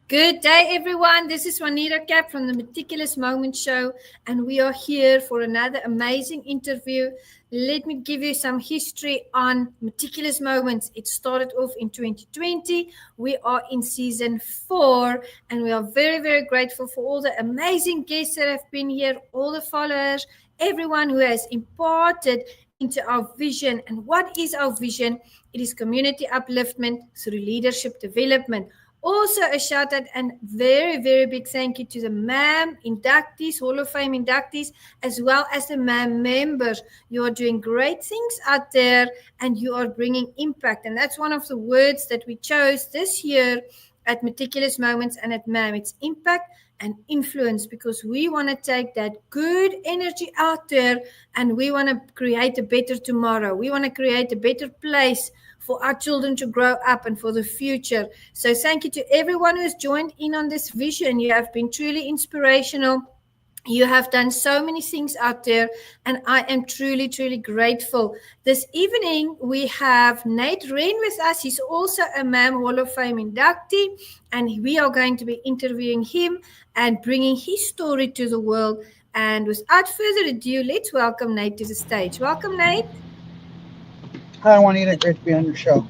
Good day, everyone. This is Juanita Kapp from the Meticulous Moments show, and we are here for another amazing interview. Let me give you some history on Meticulous Moments. It started off in 2020. We are in season 4, and we are very, very grateful for all the amazing guests that have been here, all the followers, everyone who has imparted into our vision. And what is our vision? It is community upliftment through leadership development. Also, a shout out and very, very big thank you to the MAM inductees, Hall of Fame inductees, as well as the MAM members. You are doing great things out there and you are bringing impact. And that's one of the words that we chose this year at Meticulous Moments and at MAM. It's impact and influence, because we want to take that good energy out there and we want to create a better tomorrow. We want to create a better place for our children to grow up and for the future. So thank you to everyone who has joined in on this vision. You have been truly inspirational. You have done so many things out there, and I am truly, truly grateful. This evening, we have Nate Wren with us. He's also a MAM Hall of Fame inductee, and we are going to be interviewing him and bringing his story to the world. And without further ado, let's welcome Nate to the stage. Welcome, Nate. Hi, Juanita. Great to be on your show.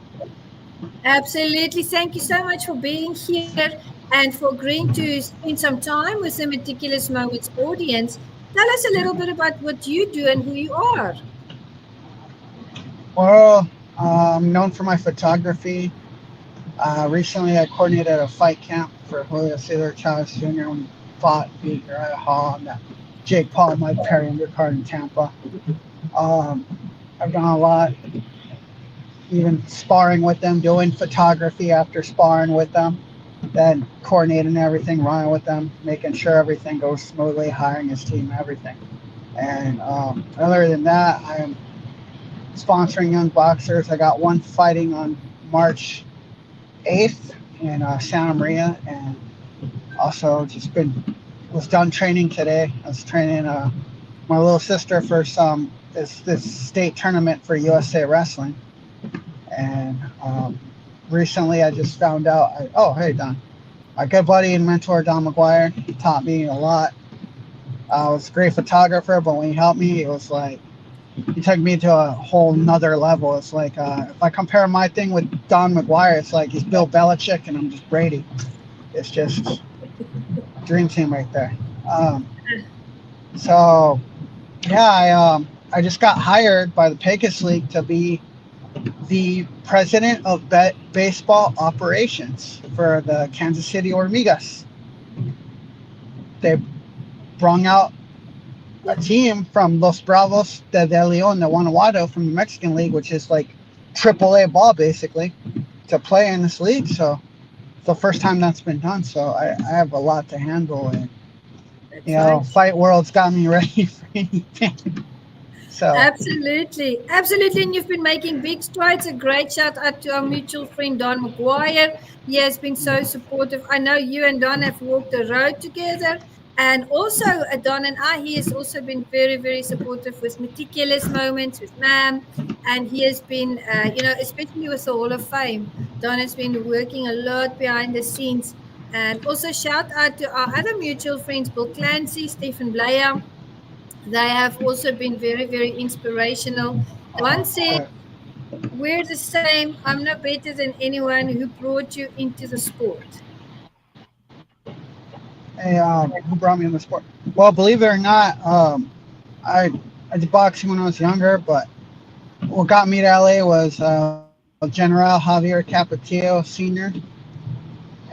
Absolutely. Thank you so much for being here and for agreeing to spend some time with the Meticulous Moments audience. Tell us a little bit about what you do and who you are. Well, I'm known for my photography. Recently, I coordinated a fight camp for Julio Cesar Chavez Jr. when he beat Uriah on that Jake Paul and Mike Perry undercard in Tampa. I've done a lot, even sparring with them, doing photography after sparring with them, then coordinating everything, running with them, making sure everything goes smoothly, hiring his team, everything. And other than that, I am sponsoring young boxers. I got one fighting on March 8th in Santa Maria, and also was done training today. I was training my little sister for this state tournament for USA Wrestling. And recently I just found out, hey, Don. My good buddy and mentor, Don McGuire, he taught me a lot. I was a great photographer, but when he helped me, it was like, he took me to a whole nother level. It's like, if I compare my thing with Don McGuire, it's like he's Bill Belichick and I'm just Brady. It's just dream team right there. So, yeah, I just got hired by the Pegasus League to be the president of baseball operations for the Kansas City Hormigas. They brung out a team from Los Bravos de León de Guanajuato from the Mexican League, which is like AAA ball basically, to play in this league. So it's the first time that's been done. So I have a lot to handle, and Fight World's got me ready for anything. So. Absolutely. And you've been making big strides. A great shout out to our mutual friend, Don McGuire. He has been so supportive. I know you and Don have walked the road together. And also, Don and he has also been very, very supportive with Meticulous Moments, with MAM. And he has been, especially with the Hall of Fame, Don has been working a lot behind the scenes. And also shout out to our other mutual friends, Bill Clancy, Stephen Blair. They have also been very, very inspirational. One said, we're the same. I'm no better than anyone who brought you into the sport. Hey, who brought me in the sport? Well, believe it or not, I did boxing when I was younger, but what got me to LA was General Javier Capetillo Sr.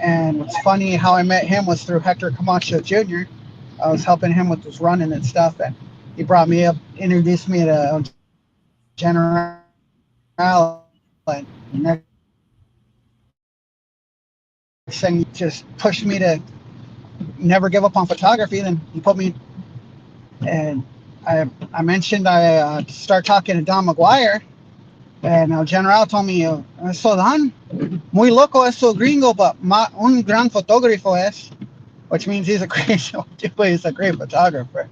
And what's funny, how I met him was through Hector Camacho Jr. I was helping him with his running and stuff, and he brought me up, introduced me to General, and next thing just pushed me to never give up on photography. Then he put me, and I mentioned I start talking to Don McGuire, and General told me, so Don, muy loco eso gringo, but un gran fotógrafo es, which means he's a great photographer.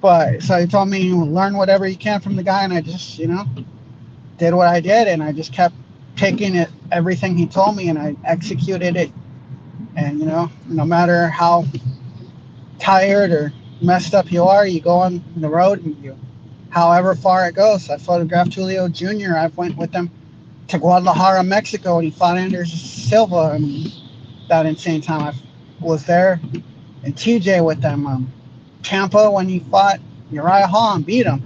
But so he told me, learn whatever you can from the guy, and I just, did what I did, and I just kept taking everything he told me, and I executed it And no matter how tired or messed up you are, you go on the road and however far it goes. I photographed Julio Jr. I went with him to Guadalajara, Mexico, and he fought Anders Silva. And that insane time I was there. And TJ with them. Tampa when he fought Uriah Hall and beat him.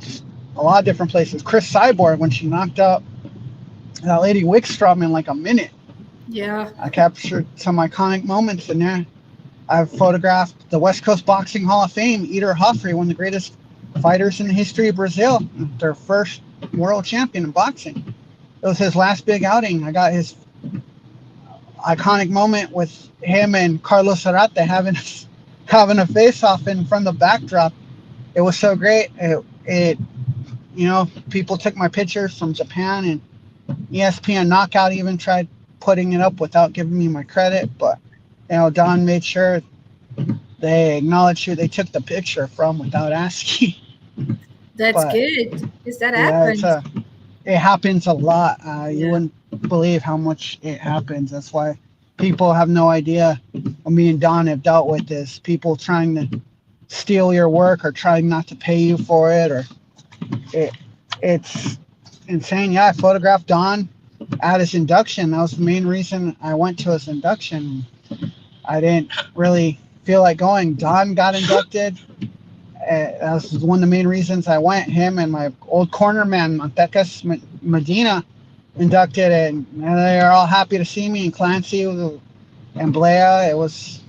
Just a lot of different places. Chris Cyborg when she knocked out that lady Wickstrom in like a minute. Yeah. I captured some iconic moments in there. I've photographed the West Coast Boxing Hall of Fame, Eater Huffrey, one of the greatest fighters in the history of Brazil, their first world champion in boxing. It was his last big outing. I got his iconic moment with him and Carlos Zarate having a face-off in front of the backdrop. It was so great. It people took my pictures from Japan, and ESPN Knockout even tried putting it up without giving me my credit. But, Don made sure they acknowledged who they took the picture from without asking. That's But, good. Is that yeah, happens? it happens a lot. You Yeah. wouldn't believe how much it happens. That's why people have no idea what me and Don have dealt with this. People trying to steal your work or trying not to pay you for it, or it's insane. Yeah, I photographed Don at his induction. That was the main reason I went to his induction. I didn't really feel like going. Don got inducted. That was one of the main reasons I went. Him and my old corner man, Montecas Medina, inducted, and they are all happy to see me. And Clancy and Blea. It was,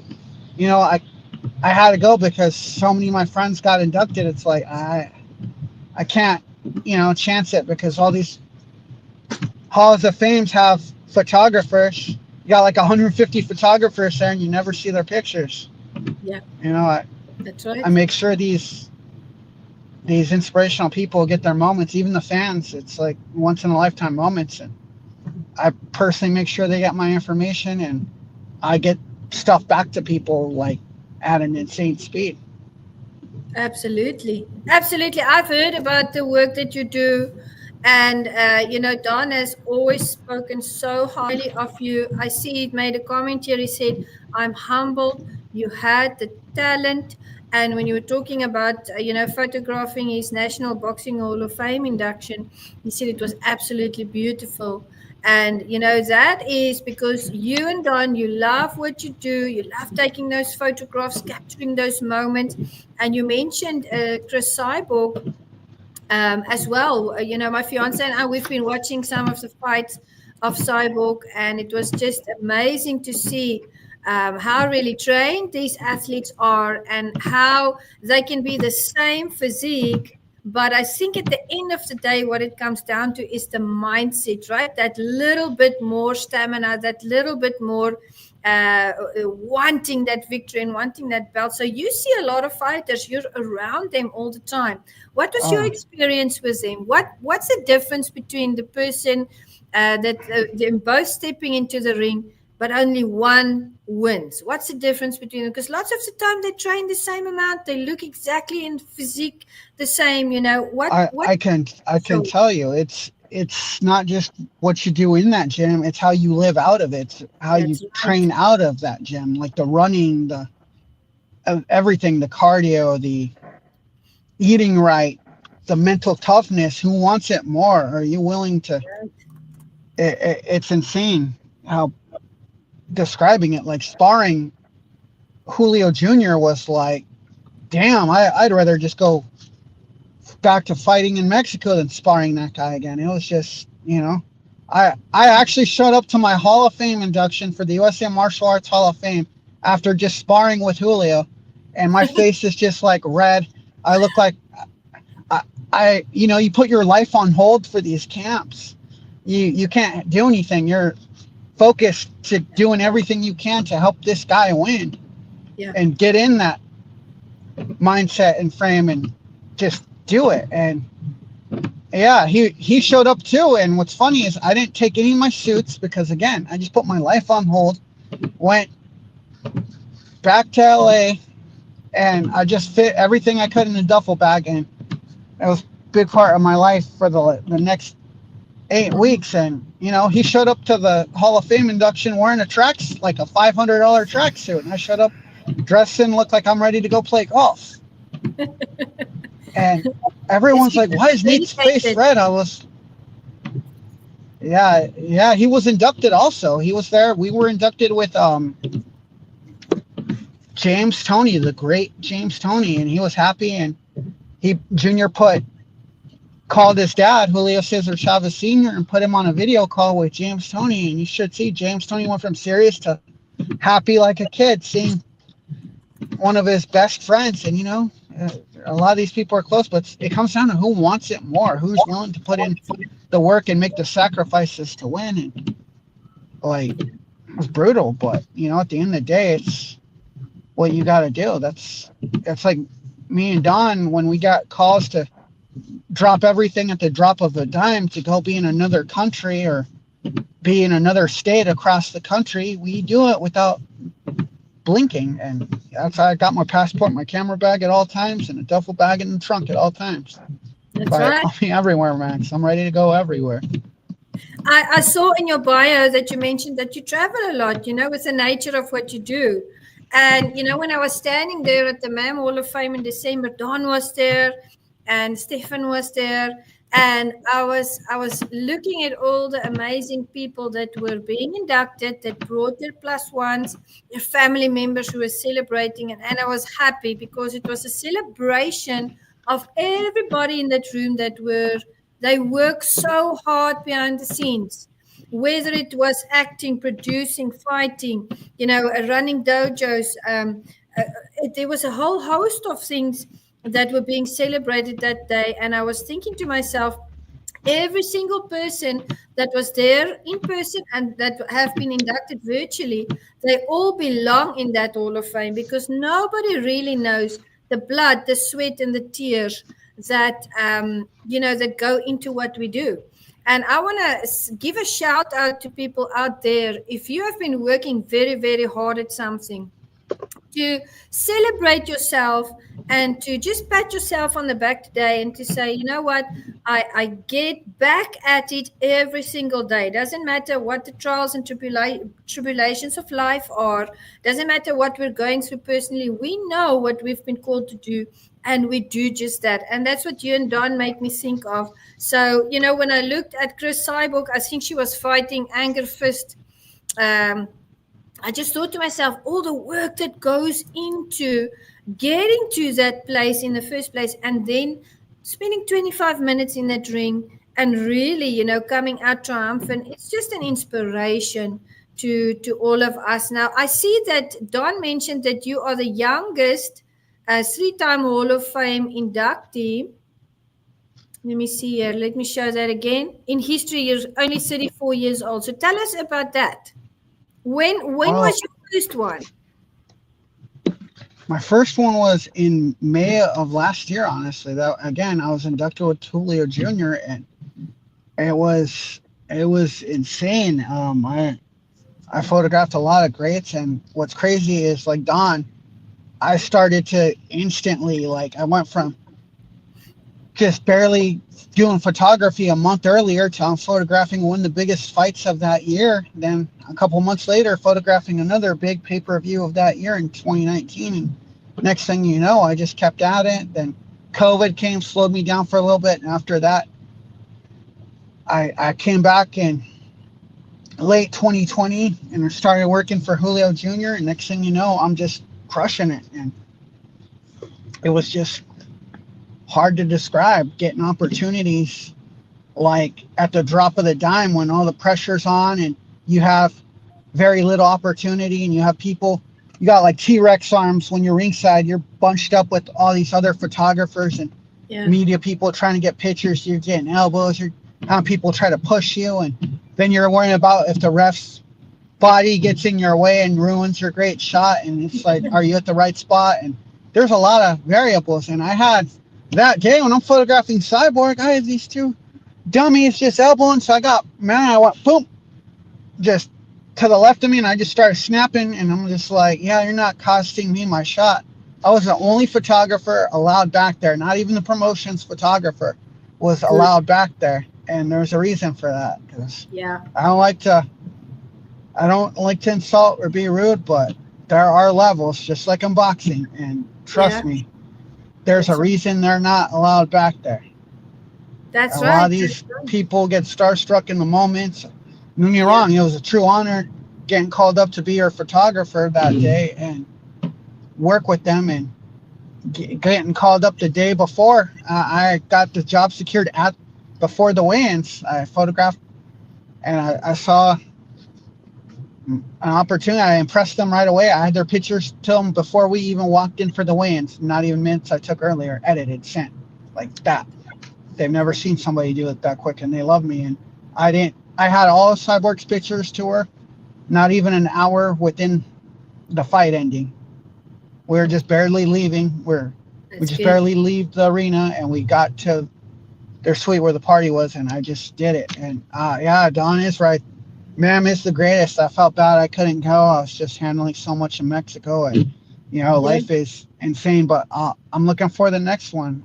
I had to go because so many of my friends got inducted. It's like I can't, chance it because all these halls of fames have photographers. You got like 150 photographers there, and you never see their pictures. Yeah. That's right. I make sure these inspirational people get their moments, even the fans. It's like once in a lifetime moments, and I personally make sure they get my information, and I get stuff back to people like at an insane speed. Absolutely. Absolutely. I've heard about the work that you do. And, Don has always spoken so highly of you. I see he made a comment here. He said, I'm humbled. You had the talent. And when you were talking about, photographing his National Boxing Hall of Fame induction, he said it was absolutely beautiful. And, that is because you and Don, you love what you do. You love taking those photographs, capturing those moments. And you mentioned Chris Cyborg as well. My fiance and I, we've been watching some of the fights of Cyborg, and it was just amazing to see how really trained these athletes are and how they can be the same physique. But I think at the end of the day, what it comes down to is the mindset, right? That little bit more stamina, that little bit more wanting that victory and wanting that belt. So you see a lot of fighters, you're around them all the time. What was your experience with them? What's the difference between the person that them both stepping into the ring, but only one wins? What's the difference between them? Because lots of the time they train the same amount, they look exactly in physique the same. I can tell you, it's not just what you do in that gym, it's how you live out of it. It's how you train out of that gym, like the running, the everything, the cardio, the eating right, the mental toughness. Who wants it more? Are you willing to? It's insane how describing it, like sparring Julio Jr. was like, damn, I'd rather just go back to fighting in Mexico than sparring that guy again. It was just, I actually showed up to my Hall of Fame induction for the USA Martial Arts Hall of Fame after just sparring with Julio, and my face is just like red. I look like you put your life on hold for these camps. You can't do anything. You're focused to doing everything you can to help this guy win, and get in that mindset and frame and just do it. And yeah, he showed up too. And what's funny is I didn't take any of my suits because, again, I just put my life on hold, went back to LA, and I just fit everything I could in a duffel bag. And it was a big part of my life for the next 8 weeks, and he showed up to the Hall of Fame induction wearing a like a $500 tracksuit, and I showed up dressed and looked like I'm ready to go play golf. And everyone's like, "Why is Nate's face red?" I was, yeah. He was inducted also. He was there. We were inducted with James Toney, the great James Toney, and he was happy. And Junior called his dad, Julio Cesar Chavez Jr., and put him on a video call with James Toney. And you should see James Toney went from serious to happy like a kid, seeing one of his best friends. And a lot of these people are close, but it comes down to who wants it more, who's willing to put in the work and make the sacrifices to win. And it was brutal, but at the end of the day, it's what you got to do. That's like me and Don, when we got calls to drop everything at the drop of a dime to go be in another country or be in another state across the country, we do it without blinking. And that's how I got my passport, my camera bag at all times, and a duffel bag in the trunk at all times. That's right. Call me everywhere, Max. I'm ready to go everywhere. I saw in your bio that you mentioned that you travel a lot, with the nature of what you do. And, when I was standing there at the MAM Hall of Fame in December, Don was there and Stefan was there. And I was looking at all the amazing people that were being inducted, that brought their plus ones, their family members who were celebrating. And I was happy because it was a celebration of everybody in that room they worked so hard behind the scenes, whether it was acting, producing, fighting, running dojos. There was a whole host of things that were being celebrated that day. And I was thinking to myself, every single person that was there in person and that have been inducted virtually, they all belong in that Hall of Fame, because nobody really knows the blood, the sweat, and the tears that, that go into what we do. And I want to give a shout out to people out there. If you have been working very, very hard at something, to celebrate yourself and to just pat yourself on the back today and to say, you know what, I get back at it every single day. Doesn't matter what the trials and tribulations of life are. Doesn't matter what we're going through personally. We know what we've been called to do, and we do just that. And that's what you and Don make me think of. So, when I looked at Chris Cyborg, I think she was fighting Anger Fist. I just thought to myself, all the work that goes into getting to that place in the first place, and then spending 25 minutes in that ring and really, coming out triumphant. It's just an inspiration to all of us. Now, I see that Don mentioned that you are the youngest 3-time Hall of Fame inductee. Let me see here. Let me show that again. In history, you're only 34 years old. So tell us about that. When was your first one? My first one was in May of last year, honestly. That, again, I was inducted with Julio Jr. and it was insane. I photographed a lot of greats, and what's crazy is, like Don, I started to instantly, I went from just barely doing photography a month earlier to I'm photographing one of the biggest fights of that year. Then a couple months later, photographing another big pay-per-view of that year in 2019. And next thing you know, I just kept at it. Then COVID came, slowed me down for a little bit. And after that, I came back in late 2020 and I started working for Julio Jr. And next thing you know, I'm just crushing it. And it was just hard to describe, getting opportunities at the drop of the dime when all the pressure's on and you have very little opportunity, and you have people, you got T-Rex arms when you're ringside, you're bunched up with all these other photographers and media people trying to get pictures, you're getting elbows, you're having people try to push you, and then you're worrying about if the ref's body gets in your way and ruins your great shot, and it's are you at the right spot? And there's a lot of variables. And I had that day when I'm photographing Cyborg, I had these two dummies just elbowing. So I went boom, just to the left of me, and I just started snapping. And I'm just you're not costing me my shot. I was the only photographer allowed back there. Not even the promotions photographer was allowed back there. and there's a reason for that. Because Yeah. I don't like to, I don't like to insult or be rude, but there are levels, just like in boxing. And trust Yeah. me, there's a That's right. reason they're not allowed back there. That's A lot right. of That's these right. people get starstruck in the moments. Don't get me Yeah. wrong, it was a true honor getting called up to be your photographer that day and work with them, and getting called up the day before. I got the job secured at before the weigh-ins. I photographed, and I saw an opportunity. I impressed them right away. I had their pictures to them before we even walked in for the weigh-ins. Not even minutes I took earlier, edited, sent like that. They've never seen somebody do it that quick, and they love me. And I didn't. I had all of Cyborg's pictures to her. Not even an hour within the fight ending. We were just barely leaving. We That's just good. barely leave the arena, and we got to their suite where the party was, and I just did it. And yeah, Don is right. Ma'am is the greatest. I felt bad I couldn't go. I was just handling so much in Mexico, and Yeah. life is insane. But I'm looking for the next one.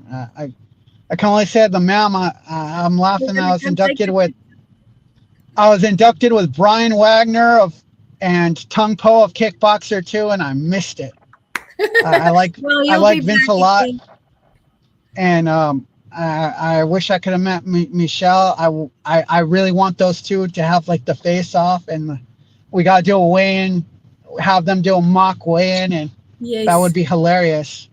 I can only say the ma'am. I'm We're laughing. gonna come take the I was inducted with Brian Wagner and Tung Po of Kickboxer too, and I missed it. I like Well, I you'll be like Vince back a lot, again. and I wish I could have met Michelle. I really want those two to have like the face off, and we got to do a weigh-in, have them do a mock weigh-in, and that would Yes. be hilarious.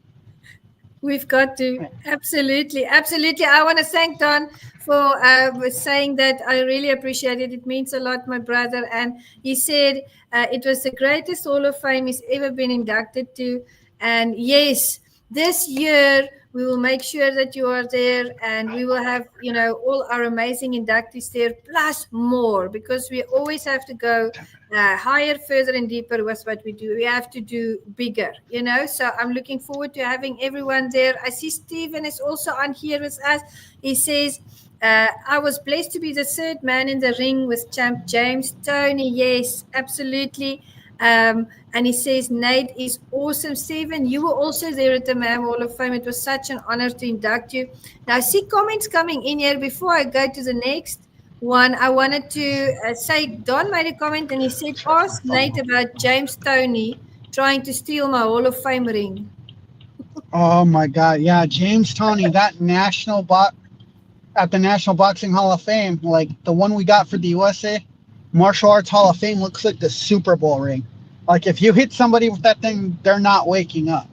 We've got to. Absolutely. Absolutely. I want to thank Don for saying that. I really appreciate it. It means a lot, my brother. And he said it was the greatest Hall of Fame he's ever been inducted to. And yes, this year we will make sure that you are there, and we will have, all our amazing inductees there, plus more, because we always have to go higher, further, and deeper with what we do. We have to do bigger. So I'm looking forward to having everyone there. I see Stephen is also on here with us. He says, I was blessed to be the third man in the ring with champ James Tony. Yes, absolutely. And he says, Nate is awesome. Stephen, you were also there at the Mam Hall of Fame. It was such an honor to induct you. Now, I see comments coming in here. Before I go to the next one, I wanted to say Don made a comment and he said, ask Nate about James Tony trying to steal my Hall of Fame ring. Oh my God, yeah, James Tony, that at the National Boxing Hall of Fame, like the one we got for the USA Martial Arts Hall of Fame, looks like the Super Bowl ring. Like if you hit somebody with that thing, they're not waking up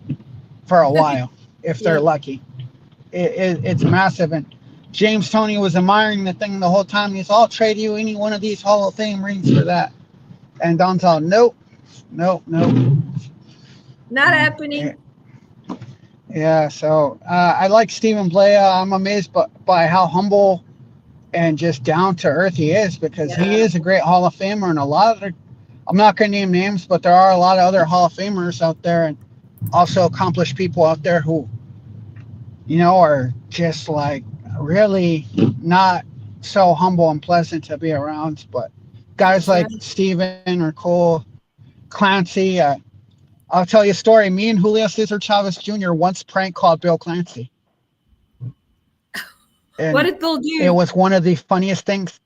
for a while if they're Yeah. lucky. It's massive, and James Tony was admiring the thing the whole time. He's, I'll trade you any one of these Hall of Fame rings for that. And Don's all, nope, nope, nope. Not Yeah, happening. yeah, so I like Stephen Blea. I'm amazed by how humble and just down to earth he is, because he Yeah. is a great Hall of Famer, and a lot of I'm not going to name names, but there are a lot of other Hall of Famers out there, and also accomplished people out there who are just like really not so humble and pleasant to be around. But guys That's like right. Steven or Cole Clancy, I'll tell you a story. Me and Julio Cesar Chavez Jr. once prank called Bill Clancy, What and did Bill it do? was one of the funniest things.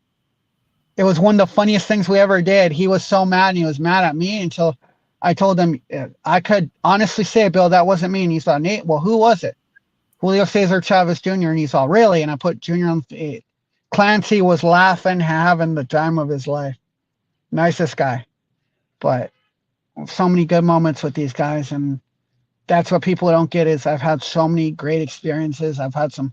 It was one of the funniest things we ever did. He was so mad, and he was mad at me until I told him I could honestly say, Bill, that wasn't me. And he's like, Nate, well, who was it? Julio Cesar Chavez Jr. And he's all, really? And I put Jr. on the feet. Clancy was laughing, having the time of his life. Nicest guy. But so many good moments with these guys. And that's what people don't get is I've had so many great experiences. I've had some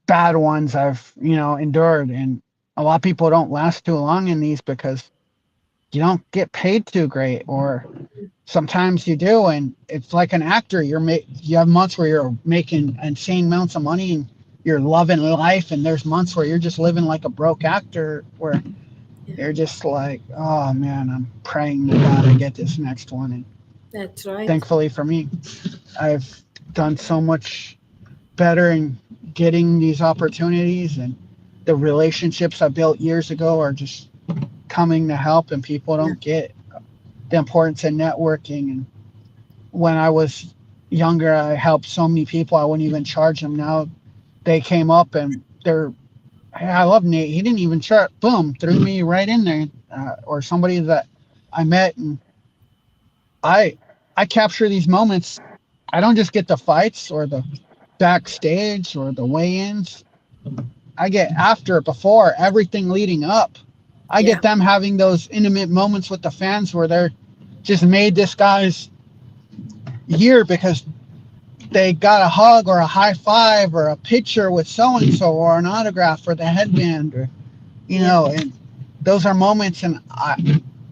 bad ones I've, endured. And a lot of people don't last too long in these because you don't get paid too great, or sometimes you do, and it's like an actor. You have months where you're making insane amounts of money and you're loving life, and there's months where you're just living like a broke actor, where you're just like, oh man, I'm praying to God I get this next one. And That's right. thankfully for me, I've done so much better in getting these opportunities, and the relationships I built years ago are just coming to help, and people Yeah. don't get the importance of networking. And when I was younger, I helped so many people I wouldn't even charge them. Now they came up and they're I love Nate. He didn't even try. Boom, threw me right in there. Or somebody that I met, and I I capture these moments. I don't just get the fights or the backstage or the weigh-ins. I get after, before, everything leading up. I Yeah. get them having those intimate moments with the fans where they're just made this guy's year because they got a hug or a high five or a picture with so and so or an autograph or the headband, or Yeah. and those are moments. And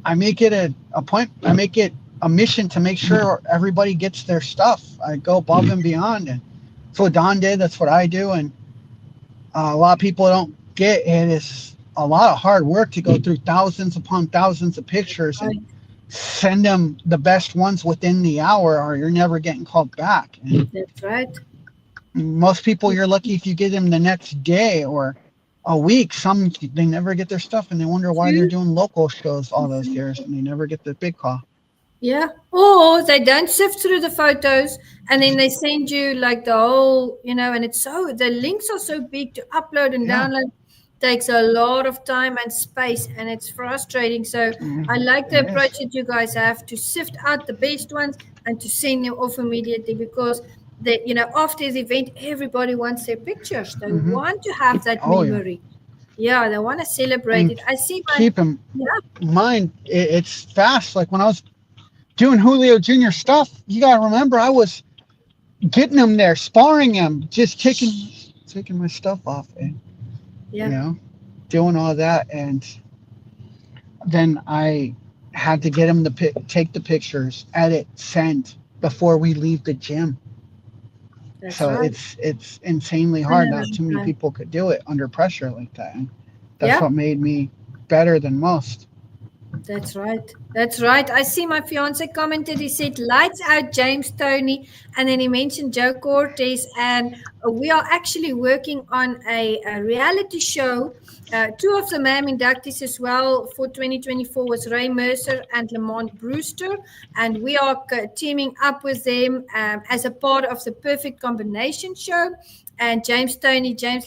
I make it a point. I make it a mission to make sure everybody gets their stuff. I go above and beyond, and that's what Don did. That's what I do, and a lot of people don't get it. Is a lot of hard work to go through thousands upon thousands of pictures and Right. send them the best ones within the hour, or you're never getting called back. And That's right. most people, you're lucky if you get them the next day or a week. Some, they never get their stuff, and they wonder why they're True. doing local shows all those years and they never get the big call. Yeah. Or they don't sift through the photos and then they send you like the whole, and it's so, the links are so big to upload and Yeah. download. Takes a lot of time and space and it's frustrating. So I like the It approach is. that you guys have to sift out the best ones and to send them off immediately because after the event, everybody wants their pictures. They Hmm. want to have that Oh, yeah. memory. Yeah, they want to celebrate And it. I see my, keep in yeah, mind, it's fast. Like when I was doing Julio Jr. stuff, you got to remember, I was getting him there, sparring him, just taking my stuff off, and you yeah. know, doing all that, and then I had to get him to take the pictures, edit, send before we leave the gym. That's So right. it's insanely I hard. know Not that too many time. people could do it under pressure like that, and that's Yeah. what made me better than most. That's right. That's right. I see my fiance commented. He said, "Lights out, James Tony," and then he mentioned Joe Cortez. And we are actually working on a reality show. Two of the MAM inductees as well for 2024 was Ray Mercer and Lamont Brewster, and we are teaming up with them as a part of the Perfect Combination show. And James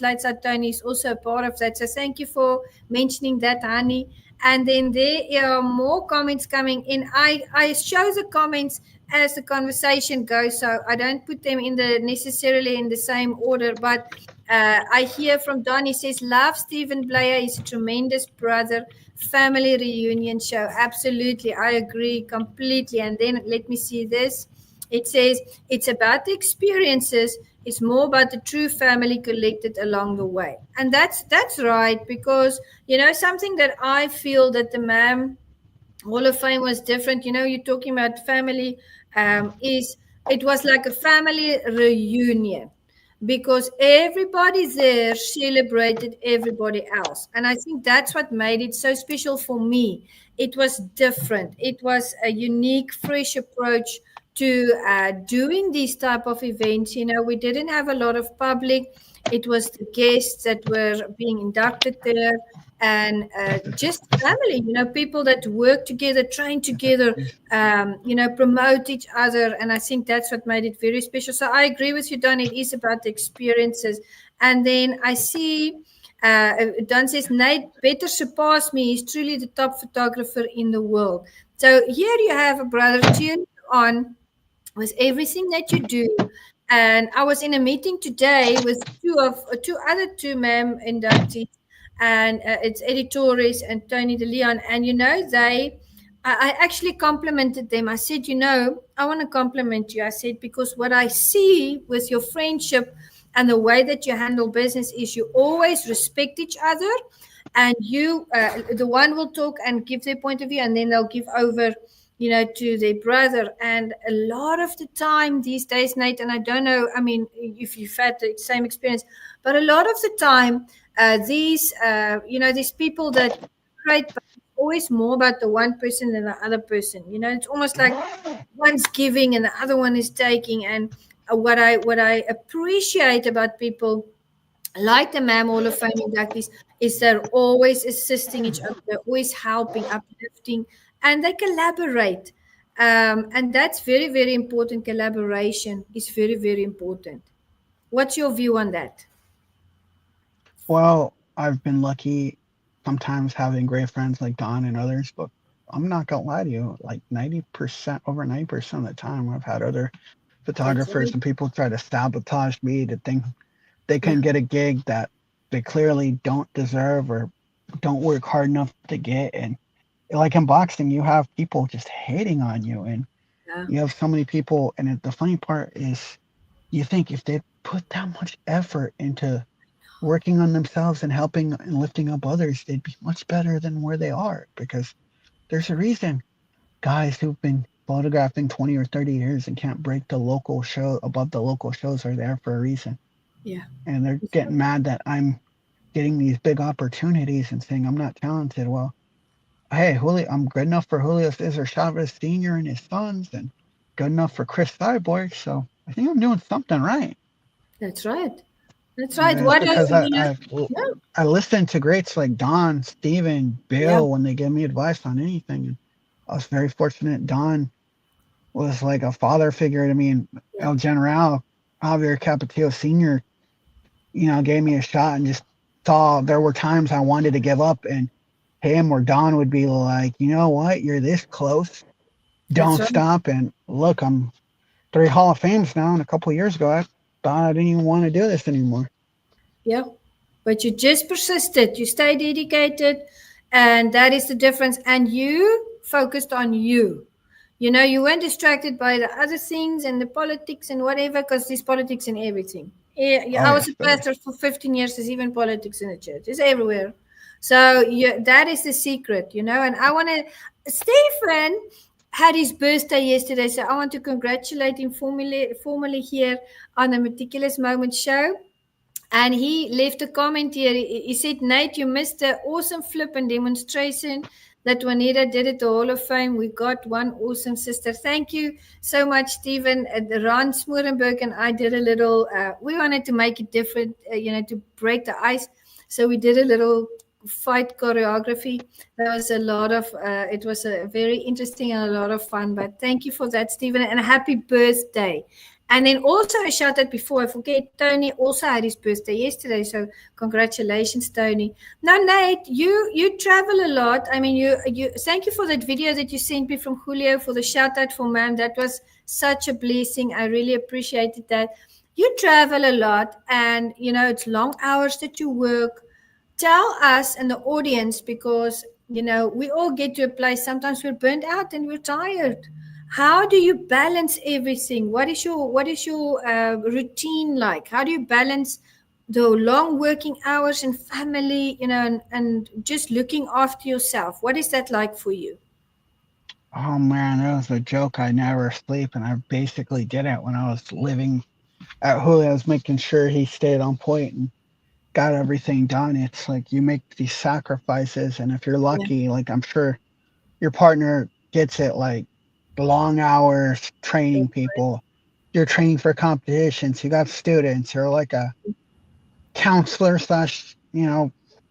Lights Out Tony is also a part of that. So thank you for mentioning that, honey. And then there are more comments coming in. I show the comments as the conversation goes, so I don't put them in the necessarily in the same order. But I hear from Don. He says, "Love Stephen Blair. He's a tremendous brother. Family reunion show. Absolutely, I agree completely." And then let me see this. It says it's about the experiences. It's more about the true family collected along the way, and that's right because something that I feel that the MAM Hall of Fame was different. You're talking about family. Is It was like a family reunion because everybody there celebrated everybody else, and I think that's what made it so special for me. It was different. It was a unique, fresh approach to doing these type of events. We didn't have a lot of public. It was the guests that were being inducted there and just family, people that work together, train together, promote each other. And I think that's what made it very special. So I agree with you, Don. It is about the experiences. And then I see Don says, Nate better surpass me. He's truly the top photographer in the world. So here you have a brother cheering on with everything that you do. And I was in a meeting today with two other two MAM inductees, and it's Eddie Torres and Tony De Leon. And I actually complimented them. I said, I want to compliment you. I said, because what I see with your friendship and the way that you handle business is you always respect each other, and the one will talk and give their point of view, and then they'll give over to their brother. And a lot of the time these days, Nate, and I don't know, I mean, if you've had the same experience, but a lot of the time, these people that create, but it's always more about the one person than the other person. It's almost like one's giving and the other one is taking. And what I appreciate about people like the MAM Hall of Fame inductees is they're always assisting each other, they're always helping, uplifting, and they collaborate. And that's very, very important. Collaboration is very, very important. What's your view on that? Well, I've been lucky sometimes having great friends like Don and others, but I'm not gonna lie to you, like 90%, over 90% of the time, I've had other That's photographers right. and people try to sabotage me to think they Yeah. can get a gig that they clearly don't deserve or don't work hard enough to get. And like in boxing, you have people just hating on you, and Yeah. you have so many people. And the funny part is, you think if they put that much effort into working on themselves and helping and lifting up others, they'd be much better than where they are, because there's a reason guys who've been photographing 20 or 30 years and can't break the local show above the local shows are there for a reason. Yeah. And they're That's getting right. mad that I'm getting these big opportunities and saying I'm not talented. Well, hey, Julio, I'm good enough for Julio Cesar Chavez Jr. and his sons, and good enough for Chris Cyborg. So I think I'm doing something right. That's right. That's And right. it's What because you know? Yeah. I listen to greats like Don, Steven, Yeah. Bill when they give me advice on anything. And I was very fortunate. Don was like a father figure to me, and Yeah. El General, Javier Capetillo Sr., gave me a shot and just saw there were times I wanted to give up, and him or Don would be like, you know what, you're this close, That's don't right. stop. And look, I'm 3 Hall of Fames now, and a couple of years ago, I thought I didn't even want to do this anymore. Yeah. But you just persisted. You stay dedicated, and that is the difference. And you focused on you. You know, you weren't distracted by the other things and the politics and whatever, because there's politics in everything. Yeah, Oh, I was yes, a there is. pastor for 15 years. There's even politics in the church. It's everywhere. So that is the secret, you know. And I want to, Stephen had his birthday yesterday, so I want to congratulate him formally here on the Meticulous Moments show. And he left a comment here. He said, Nate, you missed the awesome flip and demonstration that Juanita did at the Hall of Fame. We got one awesome sister. Thank you so much, Stephen. Ron Smorenberg and I did a little, we wanted to make it different, to break the ice. So we did a little fight choreography. There was a lot of, it was a very interesting and a lot of fun. But thank you for that, Stephen, and a happy birthday. And then also a shout out before I forget, Tony also had his birthday yesterday. So congratulations, Tony. Now, Nate, you travel a lot. I mean, you thank you for that video that you sent me from Julio for the shout out for ma'am. That was such a blessing. I really appreciated that. You travel a lot, and it's long hours that you work. Tell us and the audience, because we all get to a place, sometimes we're burnt out and we're tired. How do you balance everything? What is your routine like? How do you balance the long working hours and family, and just looking after yourself? What is that like for you? Oh man, that was a joke. I never sleep, and I basically did it when I was living at Julio. I was making sure he stayed on point and got everything done. It's like you make these sacrifices, and if you're Yeah. lucky, like I'm sure your partner gets it, like long hours training people. You're training for competitions. You got students. You're like a counselor slash, Yeah.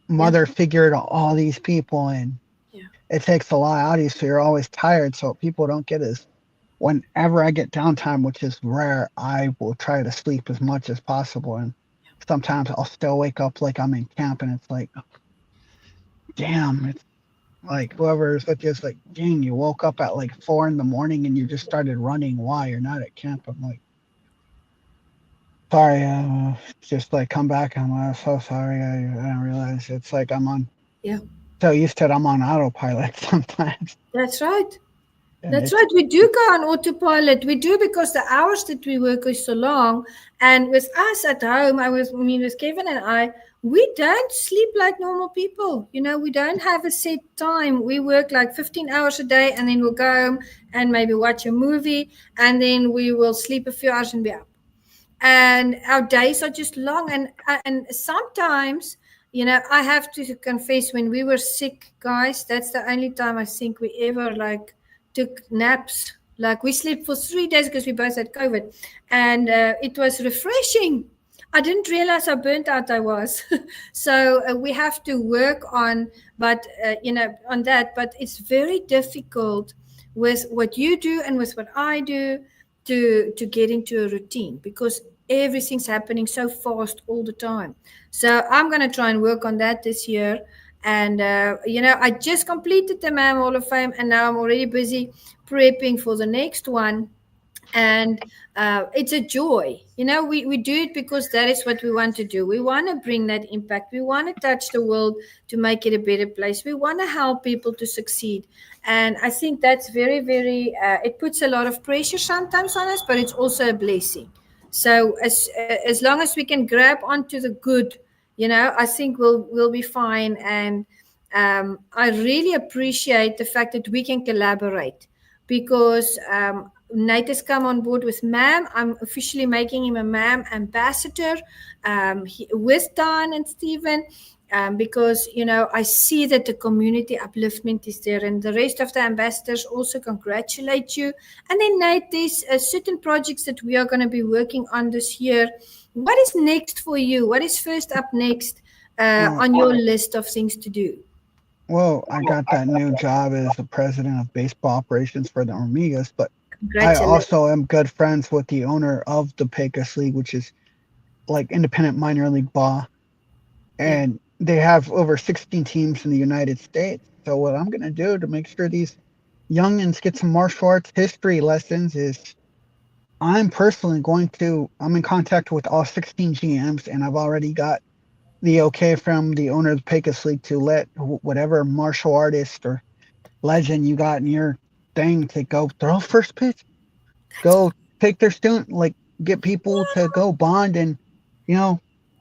mother figure to all these people, and Yeah. it takes a lot out of you. So you're always tired. So people don't get as whenever I get downtime, which is rare, I will try to sleep as much as possible. And sometimes I'll still wake up like I'm in camp, and it's like, damn, it's like whoever's with you is like, dang, you woke up at like 4 in the morning and you just started running. Why? You're not at camp. I'm like, sorry, just like come back. I'm so sorry. I don't realize it's like I'm on Yeah. so used to it. I'm on autopilot sometimes, That's right. and That's it's right. We do go on autopilot. We do, because the hours that we work is so long. And with us at home, with Kevin and I, we don't sleep like normal people. We don't have a set time. We work like 15 hours a day, and then we'll go home and maybe watch a movie, and then we will sleep a few hours and be up. And our days are just long. And sometimes, I have to confess, when we were sick, guys, that's the only time I think we ever like took naps. Like, we slept for 3 days because we both had COVID, and it was refreshing. I didn't realize how burnt out I was. So we have to work on, but on that. But it's very difficult with what you do and with what I do to get into a routine, because everything's happening so fast all the time. So I'm going to try and work on that this year. And, I just completed the MAM Hall of Fame, and now I'm already busy prepping for the next one. And it's a joy. We do it because that is what we want to do. We want to bring that impact. We want to touch the world to make it a better place. We want to help people to succeed. And I think that's very, very, it puts a lot of pressure sometimes on us, but it's also a blessing. So as long as we can grab onto the good, I think we'll be fine. And I really appreciate the fact that we can collaborate, because Nate has come on board with MAM. I'm officially making him a MAM ambassador, with Don and Stephen, because, I see that the community upliftment is there, and the rest of the ambassadors also congratulate you. And then, Nate, there's certain projects that we are going to be working on this year. What is next for you? What is first up next on your list of things to do? Well, I got that new job as the president of baseball operations for the Hormigas, but I Congratulations. also am good friends with the owner of the Pecos League, which is like independent minor league ball. Yeah. And they have over 16 teams in the United States. So what I'm going to do to make sure these youngins get some martial arts history lessons is I'm in contact with all 16 GMs, and I've already got the okay from the owner of the Pecos League to let whatever martial artist or legend you got in your thing to go throw first pitch, That's go take their student, like get people to go bond and, you know,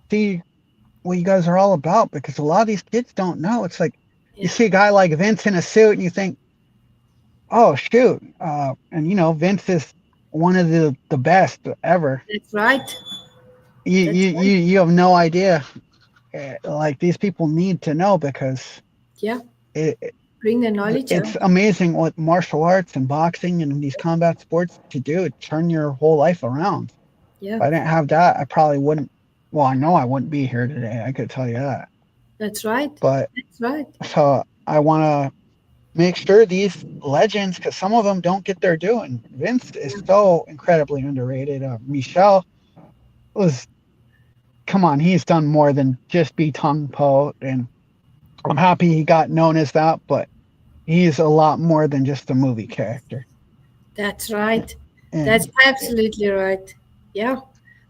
see what you guys are all about, because a lot of these kids don't know. It's like you yeah. see a guy like Vince in a suit and you think, oh shoot, and Vince is one of the best ever. That's right. You That's you right. you you have no idea. Like these people need to know, because Yeah. it, Bring the knowledge it's out. amazing what martial arts and boxing and these combat sports to do. It turn your whole life around. Yeah. If I didn't have that, I probably wouldn't. Well, I know I wouldn't be here today. I could tell you that. That's right. But That's right. so I want to make sure these legends, because some of them don't get their due. And Vince is so incredibly underrated. Michelle was, come on, he's done more than just be Tung Po. And I'm happy he got known as that, but he's a lot more than just a movie character. That's right. That's And absolutely right. Yeah.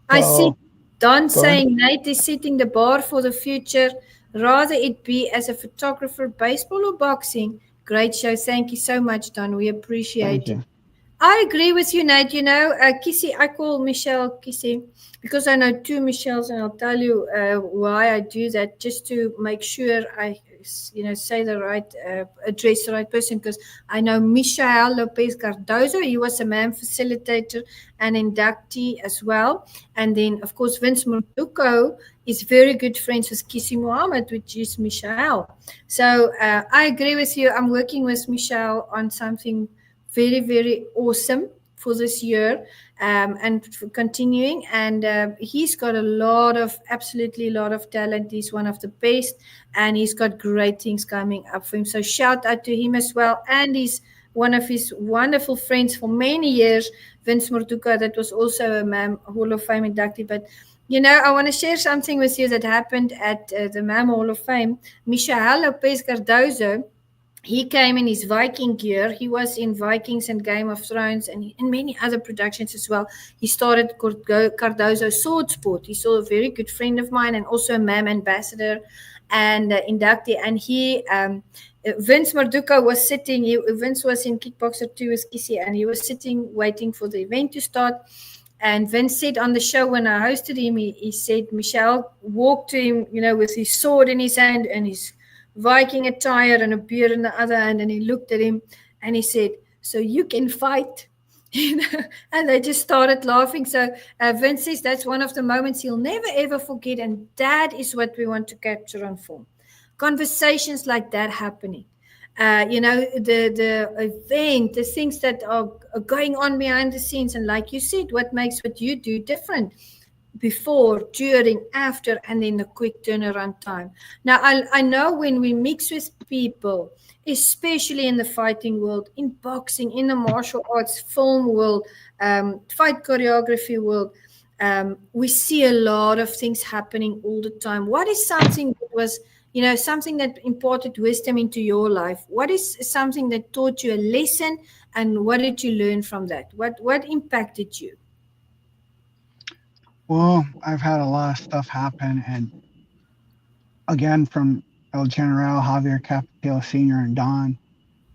I see so, Don go ahead. saying Nate is setting the bar for the future, rather it be as a photographer, baseball or boxing. Great show. Thank you so much, Don. We Thank appreciate it. you. I agree with you, Nate. Kissy, I call Michelle Kissy because I know two Michelles, and I'll tell you why I do that, just to make sure I, say the right, address the right person. Because I know Michael Lopez Cardozo, he was a MAM facilitator and inductee as well. And then, of course, Vince Murduko is very good friends with Kissy Mohammed, which is Michelle. So I agree with you. I'm working with Michelle on something very, very awesome for this year, and for continuing. And he's got absolutely a lot of talent. He's one of the best, and he's got great things coming up for him. So shout out to him as well. And he's one of his wonderful friends for many years, Vince Mortuka, that was also a MAM Hall of Fame inductee. But I want to share something with you that happened at the MAM Hall of Fame. Michael Lopez Cardozo, he came in his Viking gear. He was in Vikings and Game of Thrones and in many other productions as well. He started Cardozo Sword Sport. He's still a very good friend of mine and also a MAM ambassador and inductee. And Vince Marduka was sitting. Vince was in Kickboxer 2 with Kissy, and he was sitting waiting for the event to start. And Vince said on the show when I hosted him, he said Michelle walked to him, with his sword in his hand and his Viking attire and a beer in the other hand, and he looked at him and he said, "So you can fight?" And they just started laughing. So Vince says that's one of the moments he'll never ever forget, and that is what we want to capture on film. Conversations like that happening. The event, the things that are going on behind the scenes, and like you said, what makes what you do different before, during, after, and then the quick turnaround time. Now, I know when we mix with people, especially in the fighting world, in boxing, in the martial arts, film world, fight choreography world, we see a lot of things happening all the time. What is something that was, something that imparted wisdom into your life? What is something that taught you a lesson, and what did you learn from that? What impacted you? Well, I've had a lot of stuff happen, and again, from El General, Javier Capello Sr., and Don,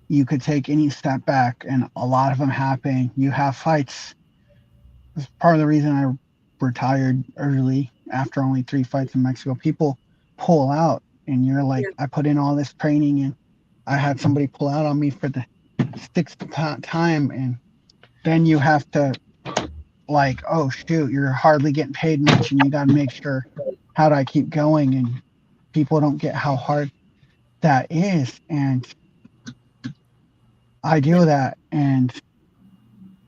you could take any step back, and a lot of them happen. You have fights. That's part of the reason I retired early after only 3 fights in Mexico. People pull out, and you're like, Yeah. I put in all this training, and I had somebody pull out on me for the sixth time, and then you have to, like, oh shoot, you're hardly getting paid much, and you got to make sure, how do I keep going? And people don't get how hard that is, and I do that, and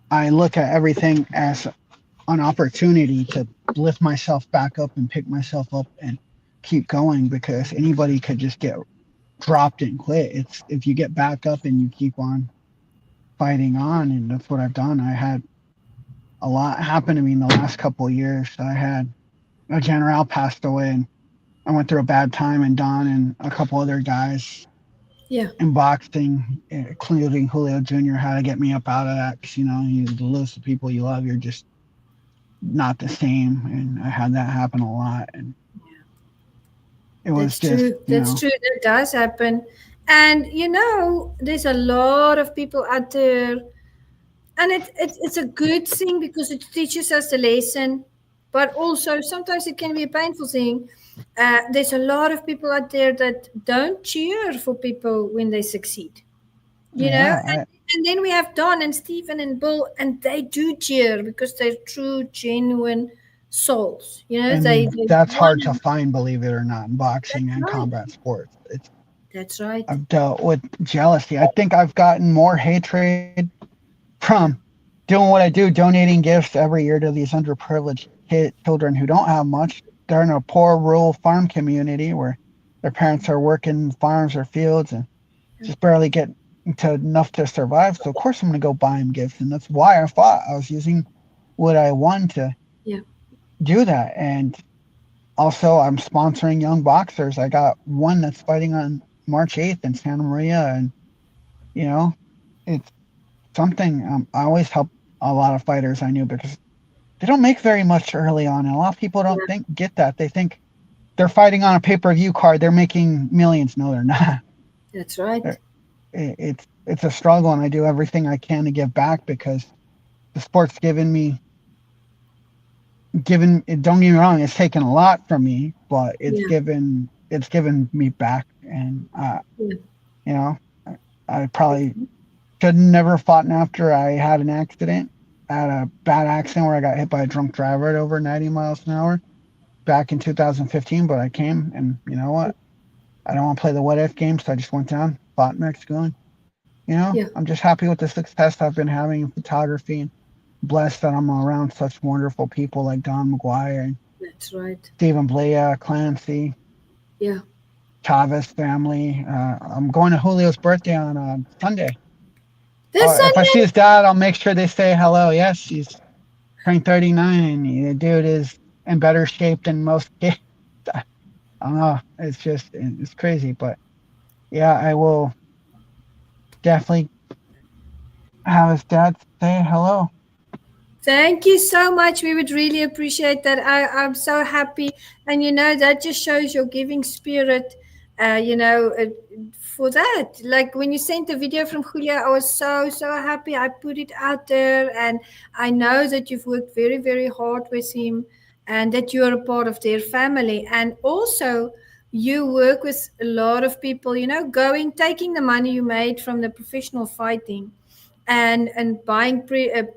I look at everything as an opportunity to lift myself back up and pick myself up and keep going, because anybody could just get dropped and quit. It's if you get back up and you keep on fighting on, and that's what I've done. I had a lot happen to me in the last couple of years. I had a general passed away, and I went through a bad time, and Don and a couple other guys Yeah. in boxing, including Julio Jr., had to get me up out of that, because you lose the people you love, you're just not the same. And I had that happen a lot, and it was That's just, true. That's true. That does happen. And there's a lot of people out there, and it's a good thing because it teaches us a lesson, but also sometimes it can be a painful thing. There's a lot of people out there that don't cheer for people when they succeed, yeah, and then we have Don and Stephen and Bill, and they do cheer because they're true, genuine souls. and They that's hard to want. find, believe it or not, in boxing That's and right. combat sports. That's right. I've dealt with jealousy. I think I've gotten more hatred from Yeah. doing what I do, donating gifts every year to these underprivileged children who don't have much. They're in a poor rural farm community where their parents are working farms or fields and just barely get to enough to survive. So of course I'm going to go buy them gifts, and that's why I fought. I was using what I won to Yeah. do that. And also, I'm sponsoring young boxers. I got one that's fighting on March 8th in Santa Maria, and you know, it's something. I always help a lot of fighters I knew, because they don't make very much early on, and a lot of people don't Yeah. get that. They think they're fighting on a pay-per-view card, they're making millions. No, they're not. That's right. It's a struggle, and I do everything I can to give back, because the sport's given. Don't get me wrong, it's taken a lot from me, but Yeah. it's given me back. And Yeah. you know, I probably should never fought after I had an accident. I had a bad accident where I got hit by a drunk driver at over 90 miles an hour back in 2015, but I came, and you know what? I don't want to play the what if game, so I just went down, fought in Mexico, and Yeah. I'm just happy with the success I've been having in photography, and blessed that I'm around such wonderful people like Don McGuire and That's right. Stephen Blea, Clancy, Yeah. Chavez family. I'm going to Julio's birthday on Sunday. This If I see Sunday. his dad, I'll make sure they say hello. Yes, he's turning 39, and the dude is in better shape than most kids. I don't know. It's crazy. But yeah, I will definitely have his dad say hello. Thank you so much. We would really appreciate that. I'm so happy. And that just shows your giving spirit, for that. Like when you sent the video from Julio, I was so, so happy. I put it out there. And I know that you've worked very, very hard with him and that you're a part of their family. And also, you work with a lot of people, taking the money you made from the professional fighting and buying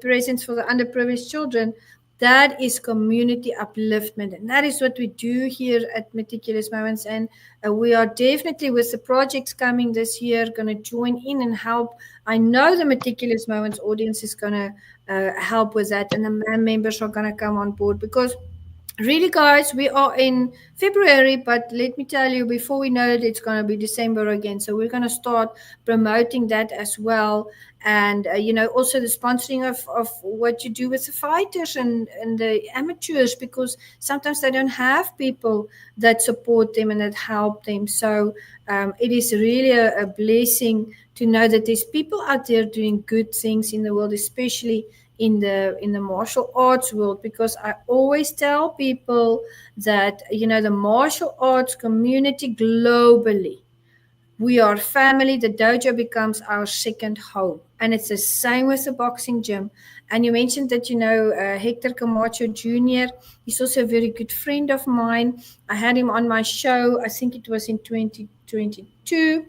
presents for the underprivileged children. That is community upliftment, and that is what we do here at Meticulous Moments. And we are definitely, with the projects coming this year, going to join in and help. I know the Meticulous Moments audience is going to help with that, and the members are going to come on board, because really, guys, we are in February, but let me tell you, before we know it, it's going to be December again. So we're going to start promoting that as well. And, also the sponsoring of what you do with the fighters and the amateurs, because sometimes they don't have people that support them and that help them. So it is really a blessing to know that there's people out there doing good things in the world, especially in the martial arts world, because I always tell people that the martial arts community globally, we are family. The dojo becomes our second home, and it's the same with the boxing gym. And you mentioned that Hector Camacho Jr. He's also a very good friend of mine. I had him on my show, I think it was in 2022,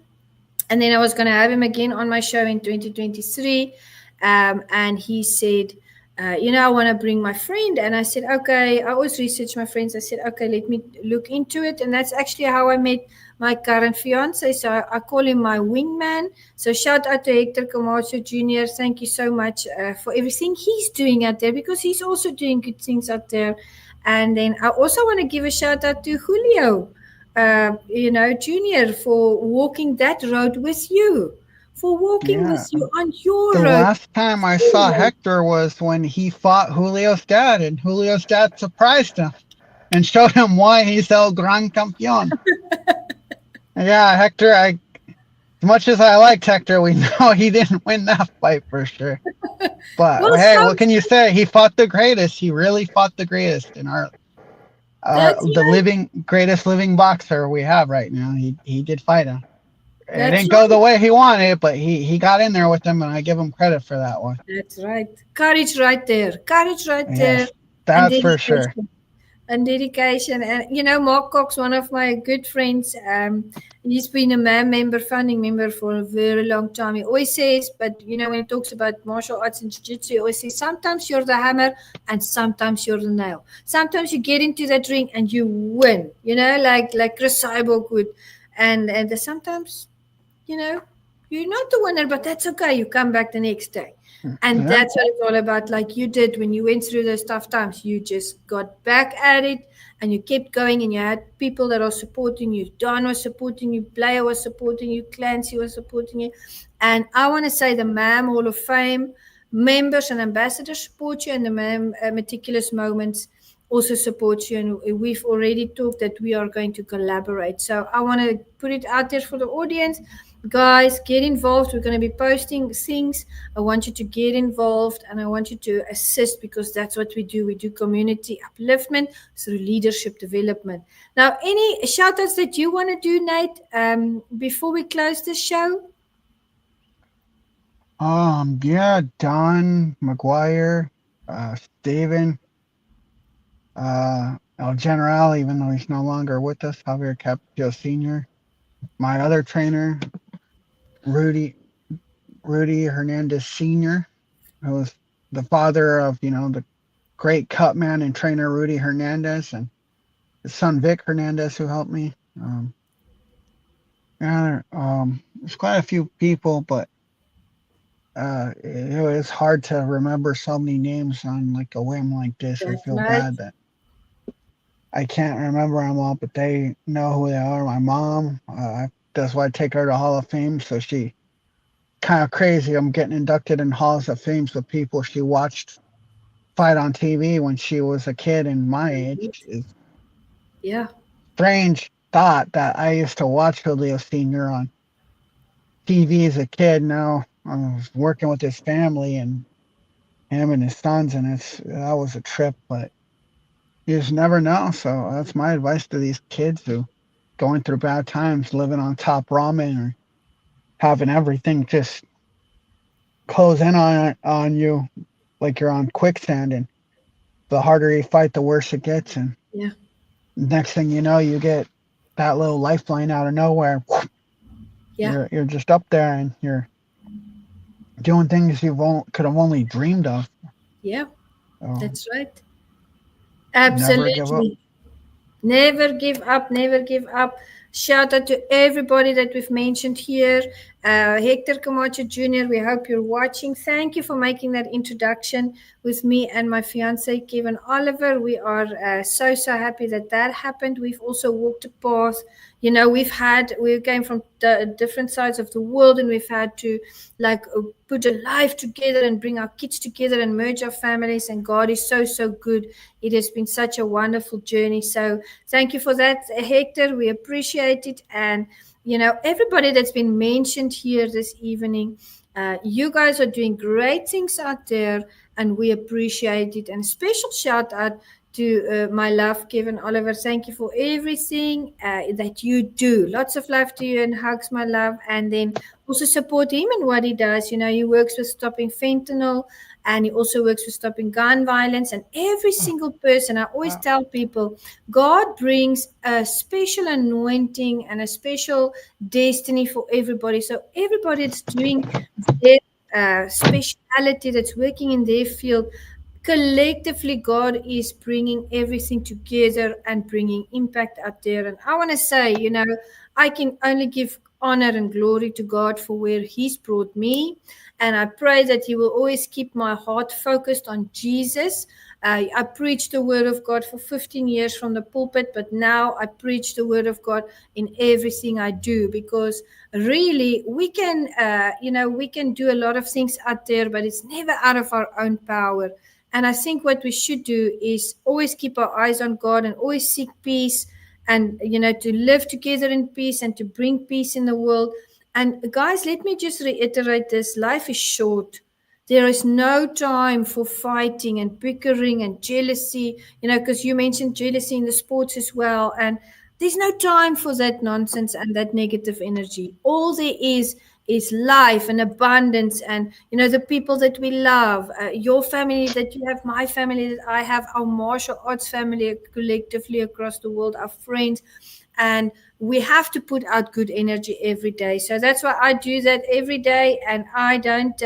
and then I was going to have him again on my show in 2023. And he said, I want to bring my friend. And I said, okay. I always research my friends. I said, okay, let me look into it. And that's actually how I met my current fiance. So I call him my wingman. So shout out to Hector Camacho Jr. Thank you so much for everything he's doing out there, because he's also doing good things out there. And then I also want to give a shout out to Julio, Junior, for walking that road with you, for walking Yeah. with you on your The road. last time I saw Hector was when he fought Julio's dad, and Julio's dad surprised him and showed him why he's El Gran Campeón. Yeah, Hector, as much as I liked Hector, we know he didn't win that fight for sure. But Well, hey, what can you say? He fought the greatest. He really fought the greatest in our that's the right. greatest living boxer we have right now. He did fight him. It That's didn't go the right. way he wanted, but he got in there with him, and I give him credit for that one. That's right. Courage right there. Courage right there. Yes, And that's for sure. dedication. And dedication. And Mark Cox, one of my good friends, he's been a member, founding member for a very long time. He always says, but when he talks about martial arts and jiu-jitsu, he always says, sometimes you're the hammer and sometimes you're the nail. Sometimes you get into that ring and you win, like Chris Cyborg would. And sometimes, you know, you're not the winner, but that's okay. You come back the next day. And Yeah, that's what it's all about. Like you did when you went through those tough times, you just got back at it and you kept going, and you had people that are supporting you. Don was supporting you, Blair was supporting you, Clancy was supporting you. And I want to say the MAM Hall of Fame members and ambassadors support you, and the MAM Meticulous Moments also supports you. And we've already talked that we are going to collaborate. So I want to put it out there for the audience. Guys, get involved. We're going to be posting things. I want you to get involved and I want you to assist, because that's what we do. We do community upliftment through leadership development. Now, any shout outs that you want to do, Nate, before we close the show? yeah, Don McGuire, Steven, El General, even though he's no longer with us, Javier Caprio Sr., my other trainer, Rudy Rudy Hernandez Sr., who was the father of, the great cut man and trainer Rudy Hernandez, and his son Vic Hernandez, who helped me. There's quite a few people, but it's hard to remember so many names on like a whim like this. I That's feel right. bad that I can't remember them all, but they know who they are. My mom, that's why I take her to Hall of Fame. So she kind of crazy. I'm getting inducted in Halls of Fame with people she watched fight on TV when she was a kid and my age. Is Yeah. strange thought that I used to watch Julio Sr. on TV as a kid. Now I was working with his family and him and his sons, and that was a trip. But you just never know. So that's my advice to these kids who going through bad times, living on top ramen or having everything just close in on you like you're on quicksand, and the harder you fight, the worse it gets. And Yeah. next thing you know, you get that little lifeline out of nowhere. Yeah. You're just up there and you're doing things you could have only dreamed of. Yeah. So That's right. never give up. Absolutely. Never give up. Never give up. Shout out to everybody that we've mentioned here. Hector Camacho Jr., we hope you're watching. Thank you for making that introduction with me and my fiance, Kevin Oliver. We are so happy that that happened. We've also walked a path. You know, we came from different sides of the world, and we've had to like put a life together and bring our kids together and merge our families. And God is so good. It has been such a wonderful journey. So thank you for that, Hector. We appreciate it. And, you know, everybody that's been mentioned here this evening, you guys are doing great things out there, and we appreciate it. And a special shout out to my love, Kevin Oliver. Thank you for everything that you do. Lots of love to you and hugs, my love. And then also support him in what he does. You know, he works with stopping fentanyl, and he also works with stopping gun violence. And every single person, I always tell people, God brings a special anointing and a special destiny for everybody. So everybody that's doing their speciality, that's working in their field, collectively God is bringing everything together and bringing impact out there. And I want to say, you know, I can only give honor and glory to God for where he's brought me, and I pray that he will always keep my heart focused on Jesus. I preached the word of God for 15 years from the pulpit, but now I preach the word of God in everything I do, because really we can we can do a lot of things out there, but it's never out of our own power. And I think what we should do is always keep our eyes on God and always seek peace, and, you know, to live together in peace and to bring peace in the world. And guys, let me just reiterate this: life is short. There is no time for fighting and bickering and jealousy, you know, because you mentioned jealousy in the sports as well. And there's no time for that nonsense and that negative energy. All there is life and abundance, and, you know, the people that we love, your family that you have, my family that I have, our martial arts family collectively across the world, our friends. And we have to put out good energy every day. So that's why I do that every day. And I don't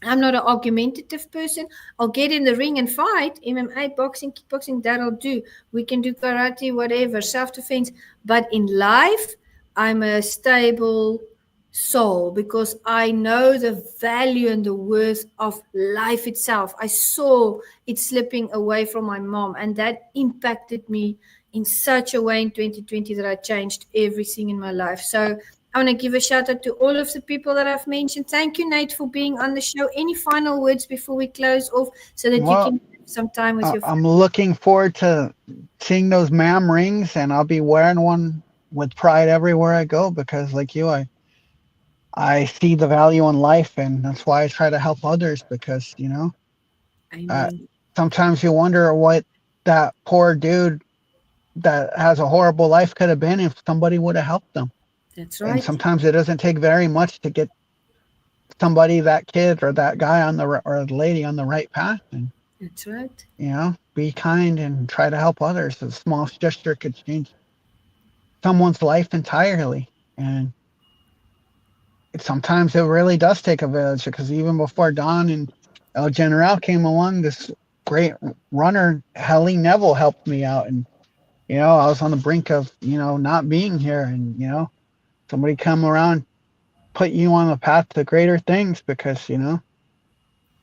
I'm not an argumentative person. I'll get in the ring and fight, MMA, boxing, kickboxing, that I'll do. We can do karate, whatever, self-defense. But in life, I'm a stable soul, because I know the value and the worth of life itself. I saw it slipping away from my mom, and that impacted me in such a way in 2020 that I changed everything in my life. So I want to give a shout out to all of the people that I've mentioned. Thank you, Nate, for being on the show. Any final words before we close off, so that you Well, can have some time with your I'm family? looking forward to seeing those ma'am rings, and I'll be wearing one with pride everywhere I go, because, like you, I see the value in life, and that's why I try to help others, because, you know, uh, Amen. sometimes you wonder what that poor dude that has a horrible life could have been if somebody would have helped them. That's And right. sometimes it doesn't take very much to get somebody, that kid or that guy on the or the lady on the right path. And, That's right. you know, be kind and try to help others. A small gesture could change someone's life entirely. And sometimes it really does take a village, because even before Don and El General came along, this great runner, Helly Neville, helped me out. And, you know, I was on the brink of, you know, not being here. And, you know, somebody come around, put you on the path to greater things, because, you know,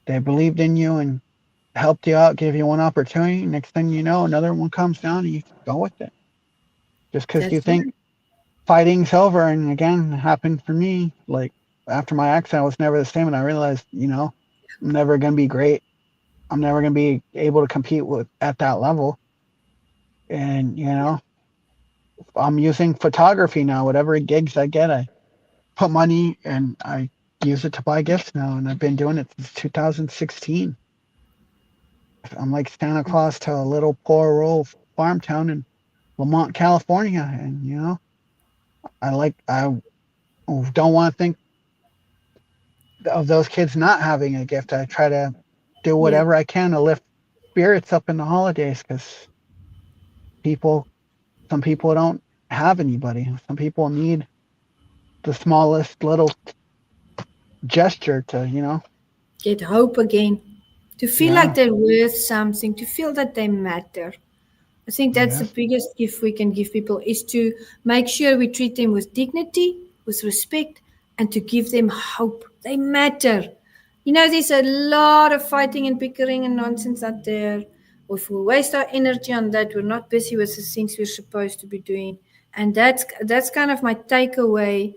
they believed in you and helped you out, gave you one opportunity. Next thing you know, another one comes down and you go with it. Just because you That's think right. fighting's over. And again, it happened for me. Like, after my accident, I was never the same. And I realized, you know, I'm never going to be great. I'm never going to be able to compete with at that level. And, you know, I'm using photography now. Whatever gigs I get, I put money and I use it to buy gifts now. And I've been doing it since 2016. I'm like Santa Claus to a little poor rural farm town in Lamont, California. And, you know, I don't want to think of those kids not having a gift. I try to do Yeah. whatever I can to lift spirits up in the holidays, because people, some people don't have anybody. Some people need the smallest little gesture to, you know, Get hope again. To feel like yeah, they're worth something, to feel that they matter. I think that's the Yes. biggest gift we can give people is to make sure we treat them with dignity, with respect, and to give them hope. They matter. You know, there's a lot of fighting and bickering and nonsense out there. If we waste our energy on that, we're not busy with the things we're supposed to be doing. And that's kind of my takeaway,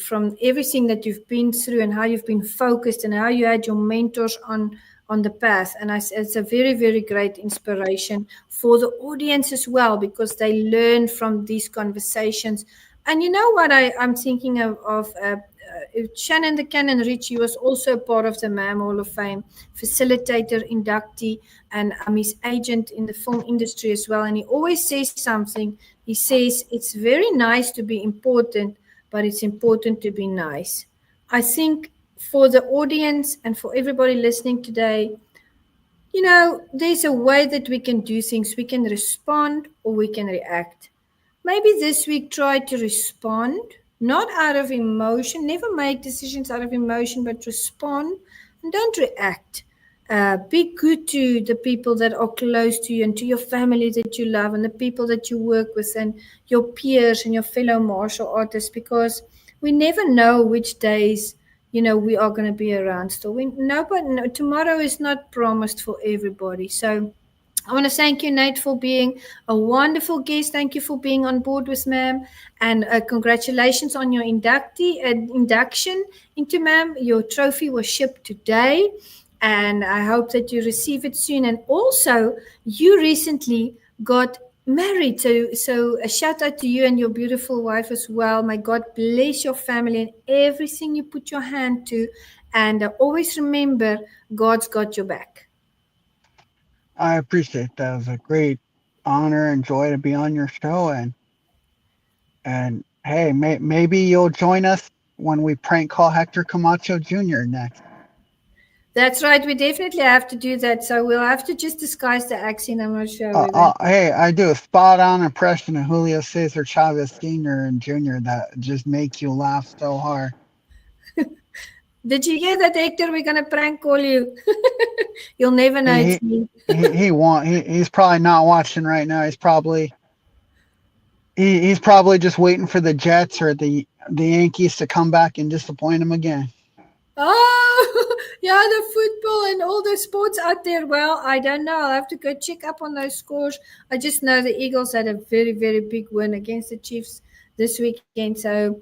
from everything that you've been through and how you've been focused and how you had your mentors on the path. And it's a very, very great inspiration for the audience as well, because they learn from these conversations. And you know what I'm thinking of Shannon the Cannon Ritchie was also part of the MAM Hall of Fame, facilitator, inductee, and his agent in the film industry as well. And he always says something. He says, it's very nice to be important, but it's important to be nice. I think for the audience and for everybody listening today, there's a way that we can do things. We can respond or we can react. Maybe this week try to respond, not out of emotion. Never make decisions out of emotion, but respond and don't react. Be good to the people that are close to you and to your family that you love and the people that you work with and your peers and your fellow martial artists, because we never know which days we are going to be around still. Tomorrow is not promised for everybody. So I want to thank you, Nate, for being a wonderful guest. Thank you for being on board with MAM. And congratulations on your induction into MAM. Your trophy was shipped today. And I hope that you receive it soon. And also, you recently got married. So a shout out to you and your beautiful wife as well. May God bless your family and everything you put your hand to. And always remember, God's got your back. I appreciate that. It was a great honor and joy to be on your show, and hey, maybe you'll join us when we prank call Hector Camacho Jr. next. That's right. We definitely have to do that. So we'll have to just disguise the accent. I'm not sure whether. Hey, I do a spot on impression of Julio Cesar Chavez Sr. and Jr. that just makes you laugh so hard. Did you hear that, Hector? We're gonna prank call you. You'll never know it's me. He won't. He's probably not watching right now. He's probably just waiting for the Jets or the Yankees to come back and disappoint him again. Oh, yeah, the football and all the sports out there. Well, I don't know. I'll have to go check up on those scores. I just know the Eagles had a very, very big win against the Chiefs this weekend. So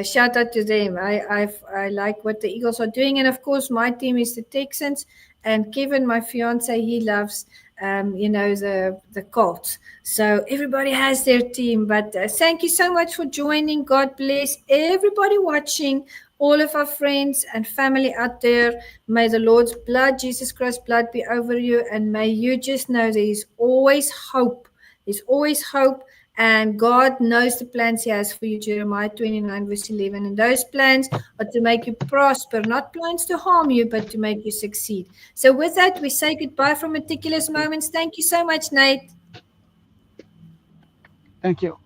shout out to them. I like what the Eagles are doing. And, of course, my team is the Texans. And Kevin, my fiance, he loves, the Colts. So everybody has their team. But thank you so much for joining. God bless everybody watching. All of our friends and family out there, may the Lord's blood, Jesus Christ's blood, be over you. And may you just know there is always hope. There's always hope. And God knows the plans He has for you, Jeremiah 29, verse 11. And those plans are to make you prosper, not plans to harm you, but to make you succeed. So with that, we say goodbye from Meticulous Moments. Thank you so much, Nate. Thank you.